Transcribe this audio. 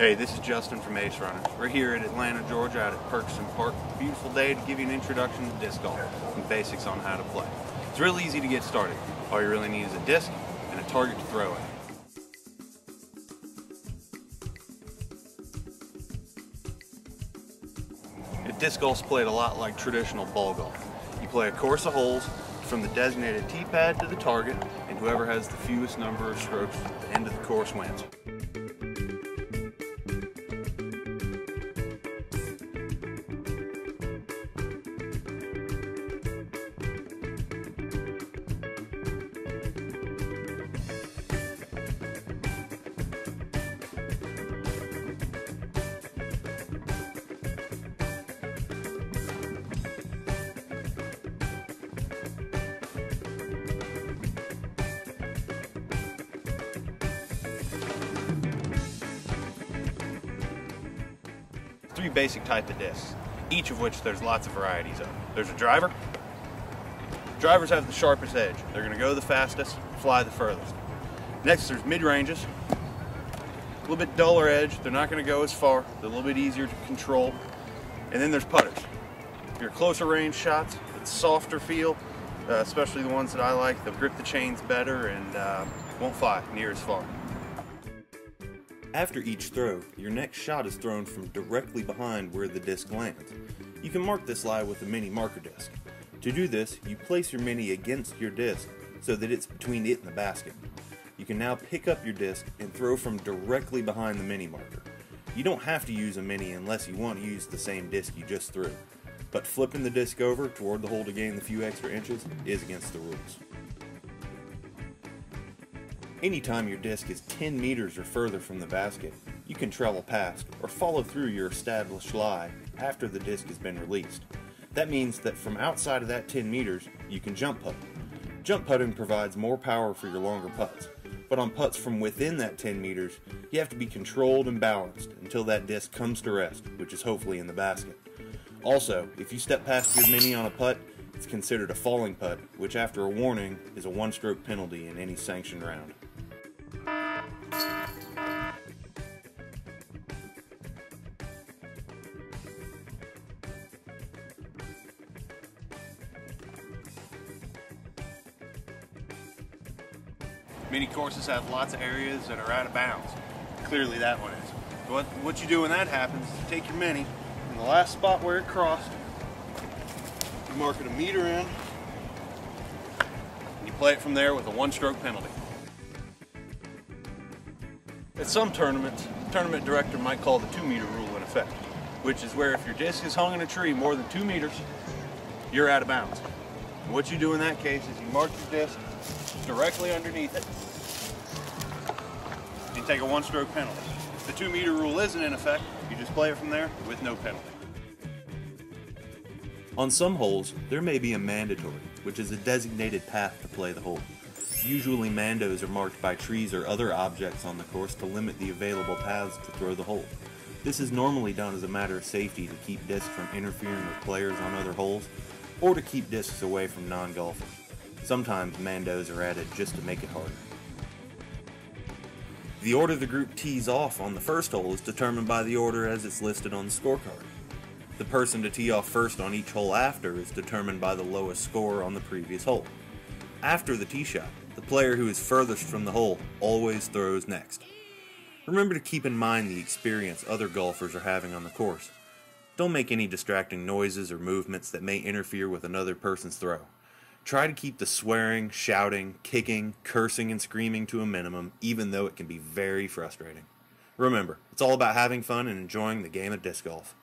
Hey, this is Justin from Ace Runners. We're here at Atlanta, Georgia, out at Perkison Park. Beautiful day to give you an introduction to disc golf and basics on how to play. It's real easy to get started. All you really need is a disc and a target to throw at. Disc golf's played a lot like traditional ball golf. You play a course of holes from the designated tee pad to the target, and whoever has the fewest number of strokes at the end of the course wins. Three basic types of discs, each of which there's lots of varieties of. There's a driver. Drivers have the sharpest edge. They're going to go the fastest, fly the furthest. Next there's mid-ranges. A little bit duller edge. They're not going to go as far. They're a little bit easier to control. And then there's putters. Your closer range shots, it's softer feel, especially the ones that I like. They'll grip the chains better and won't fly near as far. After each throw, your next shot is thrown from directly behind where the disc lands. You can mark this lie with a mini marker disc. To do this, you place your mini against your disc so that it's between it and the basket. You can now pick up your disc and throw from directly behind the mini marker. You don't have to use a mini unless you want to use the same disc you just threw, but flipping the disc over toward the hole to gain the few extra inches is against the rules. Anytime your disc is 10 meters or further from the basket, you can travel past or follow through your established lie after the disc has been released. That means that from outside of that 10 meters, you can jump putt. Jump putting provides more power for your longer putts, but on putts from within that 10 meters, you have to be controlled and balanced until that disc comes to rest, which is hopefully in the basket. Also, if you step past your mini on a putt, it's considered a falling putt, which after a warning is a one-stroke penalty in any sanctioned round. Many courses have lots of areas that are out of bounds. Clearly that one is. What you do when that happens is you take your mini, in the last spot where it crossed, you mark it a meter in, and you play it from there with a one-stroke penalty. At some tournaments, the tournament director might call the 2-meter rule in effect, which is where if your disc is hung in a tree more than 2 meters, you're out of bounds. And what you do in that case is you mark your disc directly underneath it. You take a one-stroke penalty. If the 2-meter rule isn't in effect, you just play it from there with no penalty. On some holes, there may be a mandatory, which is a designated path to play the hole. Usually mandos are marked by trees or other objects on the course to limit the available paths to throw the hole. This is normally done as a matter of safety to keep discs from interfering with players on other holes, or to keep discs away from non-golfers. Sometimes mandos are added just to make it harder. The order the group tees off on the first hole is determined by the order as it's listed on the scorecard. The person to tee off first on each hole after is determined by the lowest score on the previous hole. After the tee shot, the player who is furthest from the hole always throws next. Remember to keep in mind the experience other golfers are having on the course. Don't make any distracting noises or movements that may interfere with another person's throw. Try to keep the swearing, shouting, kicking, cursing, and screaming to a minimum, even though it can be very frustrating. Remember, it's all about having fun and enjoying the game of disc golf.